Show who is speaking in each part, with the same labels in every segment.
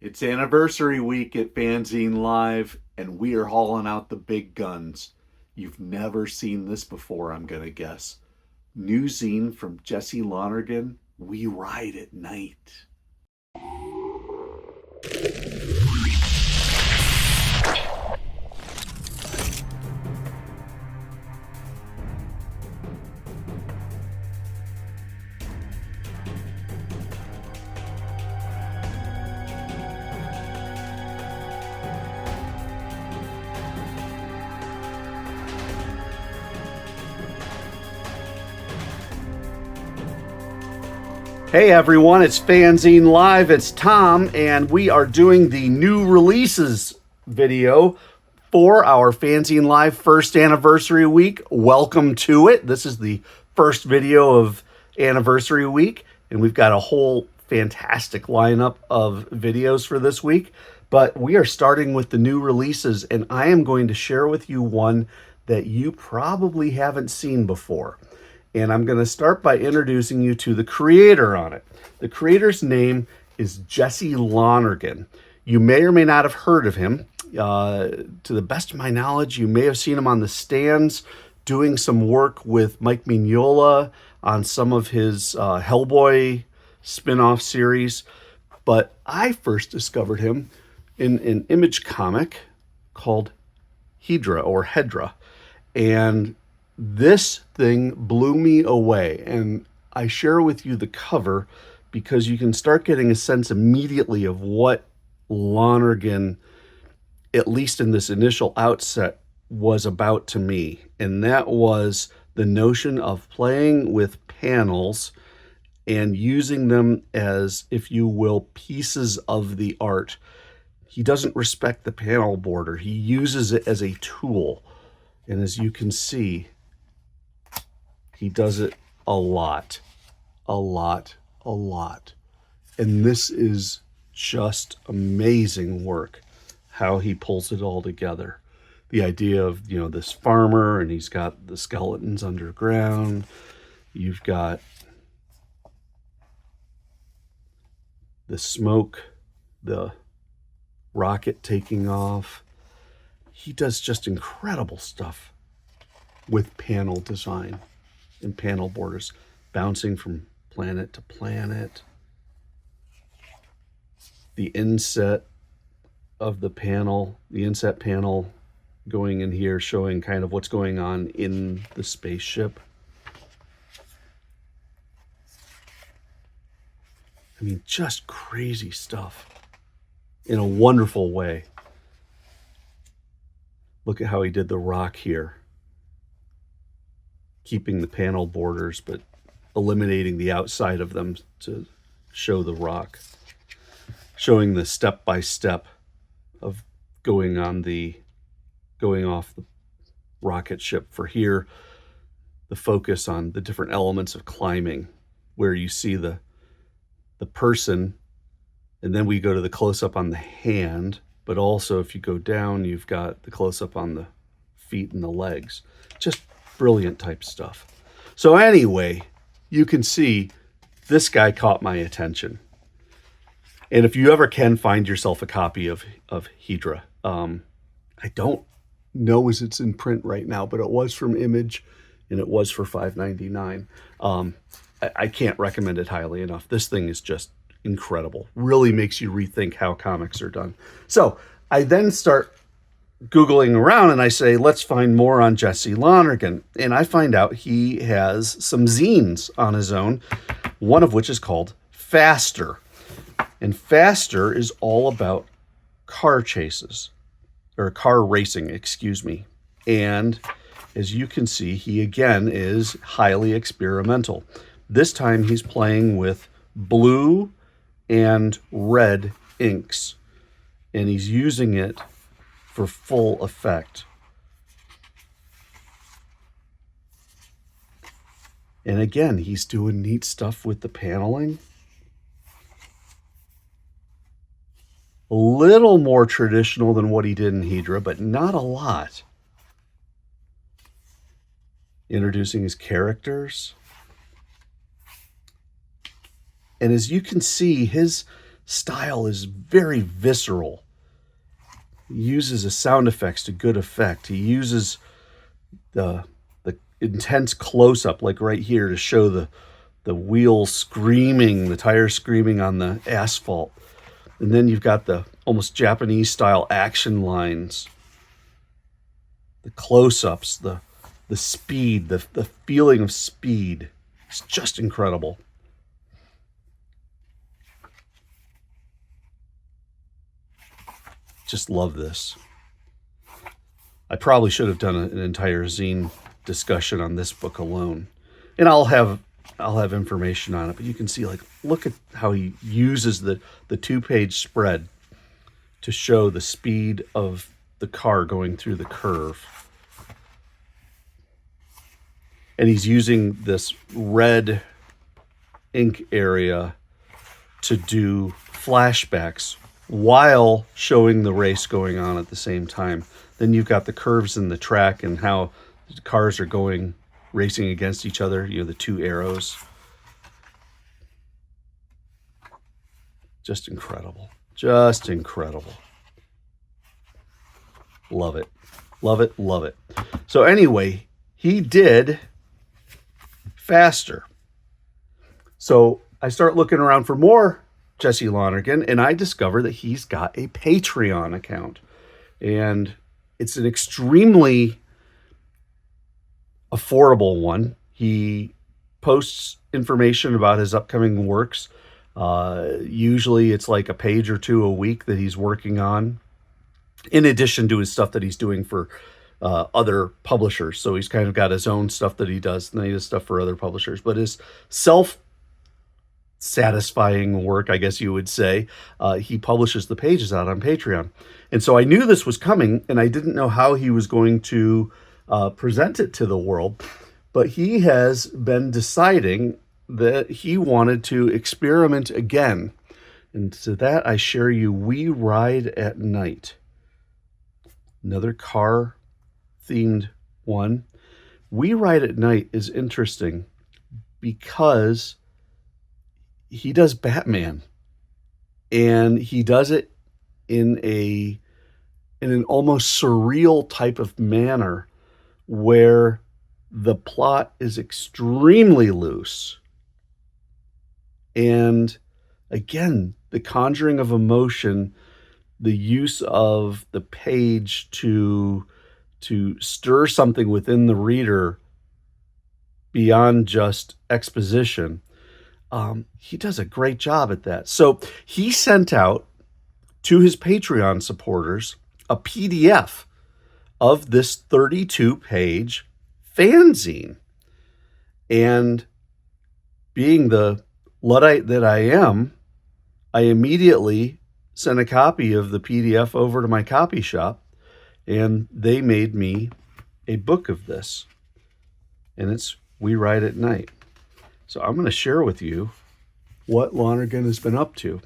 Speaker 1: It's anniversary week at FANzine Live, and we are hauling out the big guns. You've never seen this before, I'm going to guess. New zine from Jesse Lonergan, We Ride at Night. Hey everyone, it's FANzine Live, it's Tom, and we are doing the new releases video for our FANzine Live first anniversary week. Welcome to it. This is the first video of anniversary week, and we've got a whole fantastic lineup of videos for this week. But we are starting with the new releases, and I am going to share with you one that you probably haven't seen before. And I'm going to start by introducing you to the creator on it. The creator's name is Jesse Lonergan. You may or may not have heard of him. To the best of my knowledge, you may have seen him on the stands doing some work with Mike Mignola on some of his Hellboy spin-off series. But I first discovered him in an Image comic called Hedra. And this thing blew me away, and I share with you the cover because you can start getting a sense immediately of what Lonergan, at least in this initial outset, was about to me. And that was the notion of playing with panels and using them as, if you will, pieces of the art. He doesn't respect the panel border. He uses it as a tool. And as you can see, he does it a lot. And this is just amazing work, how he pulls it all together. The idea of, this farmer, and he's got the skeletons underground. You've got the smoke, the rocket taking off. He does just incredible stuff with panel design and panel borders, bouncing from planet to planet. The inset of the panel, the inset panel going in here, showing kind of what's going on in the spaceship. I mean, just crazy stuff in a wonderful way. Look at how he did the rock here, keeping the panel borders, but eliminating the outside of them to show the rock, showing the step-by-step of going off the rocket ship. For here, the focus on the different elements of climbing, where you see the person, and then we go to the close-up on the hand, but also if you go down, you've got the close-up on the feet and the legs. Just brilliant type stuff. So anyway, you can see this guy caught my attention. And if you ever can find yourself a copy of Hedra, I don't know as it's in print right now, but it was from Image and it was for $5.99. I can't recommend it highly enough. This thing is just incredible. Really makes you rethink how comics are done. So I then start Googling around and I say, let's find more on Jesse Lonergan. And I find out he has some zines on his own, one of which is called Faster. And Faster is all about car chases, or car racing, excuse me. And as you can see, he again is highly experimental. This time he's playing with blue and red inks, and he's using it for full effect. And again, he's doing neat stuff with the paneling. A little more traditional than what he did in Hedra, but not a lot. Introducing his characters. And as you can see, his style is very visceral. He uses the sound effects to good effect. He uses the intense close-up, like right here, to show the wheels screaming, the tires screaming on the asphalt. And then you've got the almost Japanese style action lines, the close-ups, the speed, the feeling of speed. It's just incredible. Just love this. I probably should have done an entire zine discussion on this book alone. And I'll have information on it, but you can see, like, look at how he uses the 2-page spread to show the speed of the car going through the curve. And he's using this red ink area to do flashbacks while showing the race going on at the same time. Then you've got the curves in the track and how the cars are going, racing against each other, you know, the 2 arrows. Just incredible. Just incredible. Love it. Love it. Love it. So anyway, he did faster. So I start looking around for more Jesse Lonergan, and I discover that he's got a Patreon account. And it's an extremely affordable one. He posts information about his upcoming works. Usually it's like a page or 2 a week that he's working on, in addition to his stuff that he's doing for other publishers. So he's kind of got his own stuff that he does, and then he does stuff for other publishers. But his self-satisfying work, I guess you would say, he publishes the pages out on Patreon. And so I knew this was coming, and I didn't know how he was going to present it to the world. But he has been deciding that he wanted to experiment again. And to that I share you We Ride at Night. Another car-themed one. We Ride at Night is interesting because he does Batman. And he does it in an almost surreal type of manner where the plot is extremely loose. And again, the conjuring of emotion, the use of the page to stir something within the reader beyond just exposition. He does a great job at that. So he sent out to his Patreon supporters a PDF of this 32-page FANzine. And being the Luddite that I am, I immediately sent a copy of the PDF over to my copy shop, and they made me a book of this. And it's We Ride at Night. So I'm going to share with you what Lonergan has been up to.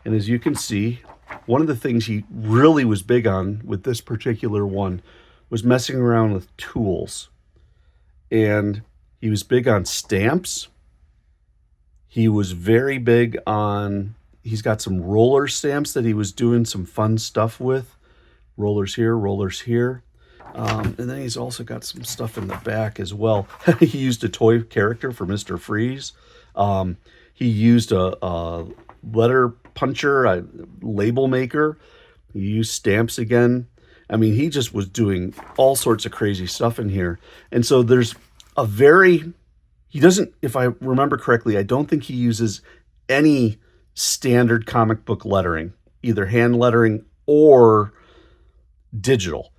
Speaker 1: And as you can see, one of the things he really was big on with this particular one was messing around with tools. And he was big on stamps. He was very big on, he's got some roller stamps that he was doing some fun stuff with. Rollers here, rollers here. And then he's also got some stuff in the back as well. He used a toy character for Mr. Freeze. He used a letter puncher, a label maker. He used stamps again. I mean, he just was doing all sorts of crazy stuff in here. And so there's a very, he doesn't, if I remember correctly, I don't think he uses any standard comic book lettering, either hand lettering or digital.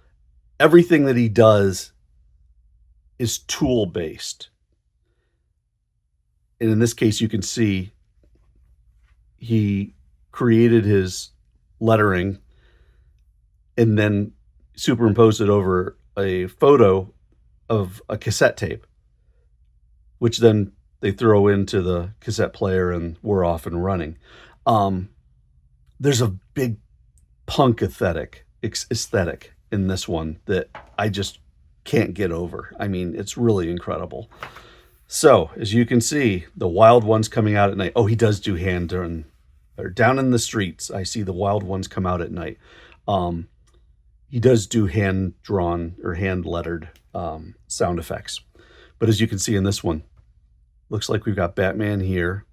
Speaker 1: Everything that he does is tool-based. And in this case, you can see he created his lettering and then superimposed it over a photo of a cassette tape, which then they throw into the cassette player and we're off and running. There's a big punk aesthetic in this one that I just can't get over. I mean, it's really incredible. So, as you can see, the wild one's coming out at night. Oh, he does do hand-drawn or down in the streets, I see the wild ones come out at night. He does do hand-drawn or hand-lettered sound effects. But as you can see in this one, looks like we've got Batman here.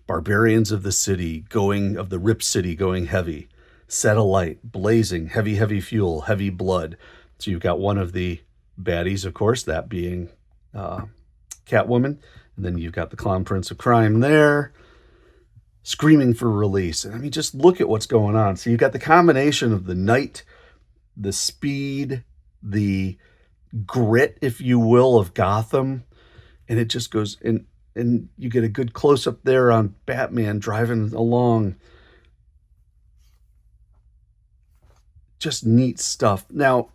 Speaker 1: Barbarians of the city of the Rip City going heavy. Set alight, blazing, heavy, heavy fuel, heavy blood. So you've got one of the baddies, of course, that being Catwoman. And then you've got the Clown Prince of Crime there, screaming for release. I mean, just look at what's going on. So you've got the combination of the night, the speed, the grit, if you will, of Gotham. And it just goes, and you get a good close-up there on Batman driving along. Just neat stuff. Now,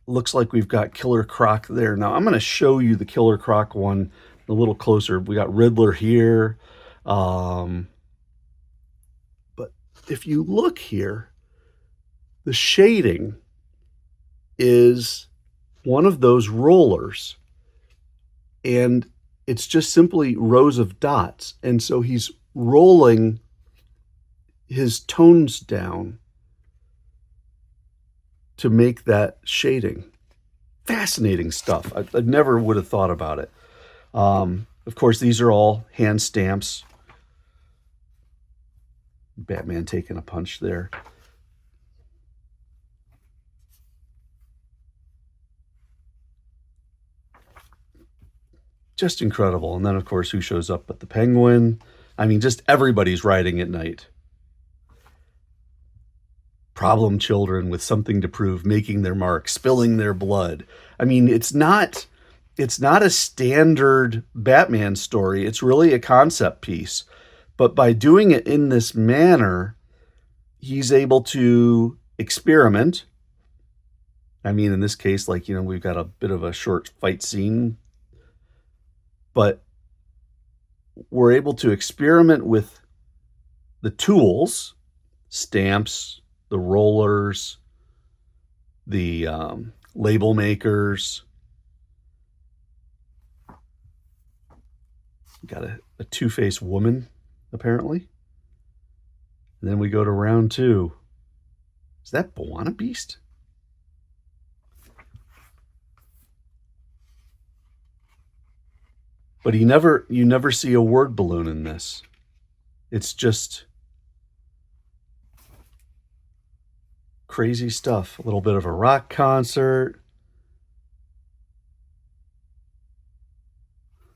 Speaker 1: looks like we've got Killer Croc there. Now, I'm going to show you the Killer Croc one a little closer. We got Riddler here. But if you look here, the shading is one of those rollers. And it's just simply rows of dots. And so he's rolling his tones down to make that shading. Fascinating stuff. I never would have thought about it. Of course, these are all hand stamps. Batman taking a punch there. Just incredible. And then, of course, who shows up but the Penguin? I mean, just everybody's riding at night. Problem children with something to prove, making their mark, spilling their blood. I mean, it's not a standard Batman story. It's really a concept piece. But by doing it in this manner, he's able to experiment. I mean, in this case, like, we've got a bit of a short fight scene, but we're able to experiment with the tools, stamps, the rollers, the label makers. Got a two-faced woman, apparently. And then we go to round 2. Is that Bwana Beast? But you never see a word balloon in this. It's just crazy stuff. A little bit of a rock concert.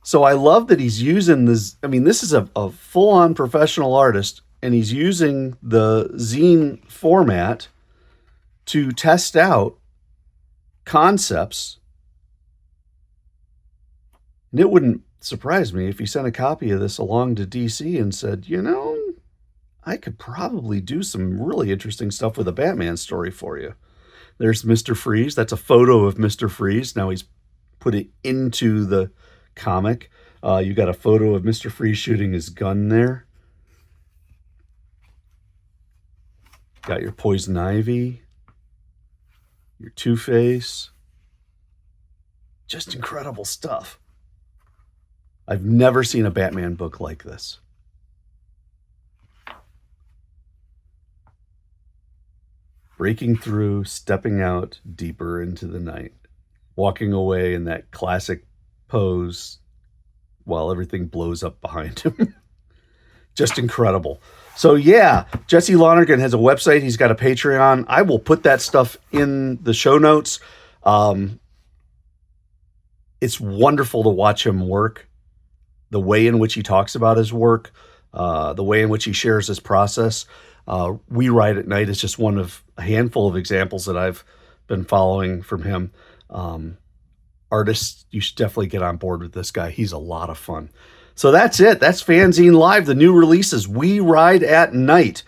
Speaker 1: So I love that he's using this. I mean, this is a full-on professional artist, and he's using the zine format to test out concepts. And it wouldn't surprise me if he sent a copy of this along to DC and said, I could probably do some really interesting stuff with a Batman story for you. There's Mr. Freeze. That's a photo of Mr. Freeze. Now he's put it into the comic. You got a photo of Mr. Freeze shooting his gun there. Got your Poison Ivy, your Two-Face. Just incredible stuff. I've never seen a Batman book like this. Breaking through, stepping out deeper into the night, walking away in that classic pose while everything blows up behind him. Just incredible. So yeah, Jesse Lonergan has a website. He's got a Patreon. I will put that stuff in the show notes. It's wonderful to watch him work. The way in which he talks about his work, the way in which he shares his process. We Ride at Night is just one of a handful of examples that I've been following from him. Artists, you should definitely get on board with this guy. He's a lot of fun. So that's it. That's FANzine Live, the new releases. We Ride at Night.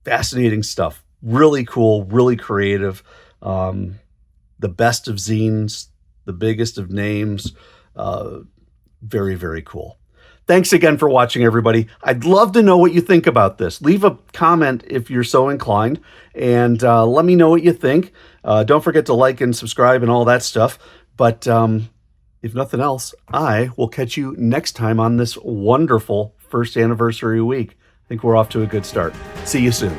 Speaker 1: Fascinating stuff. Really cool, really creative. The best of zines, the biggest of names. Very, very cool. Thanks again for watching, everybody. I'd love to know what you think about this. Leave a comment if you're so inclined, and let me know what you think. Don't forget to like and subscribe and all that stuff. But if nothing else, I will catch you next time on this wonderful first anniversary week. I think we're off to a good start. See you soon.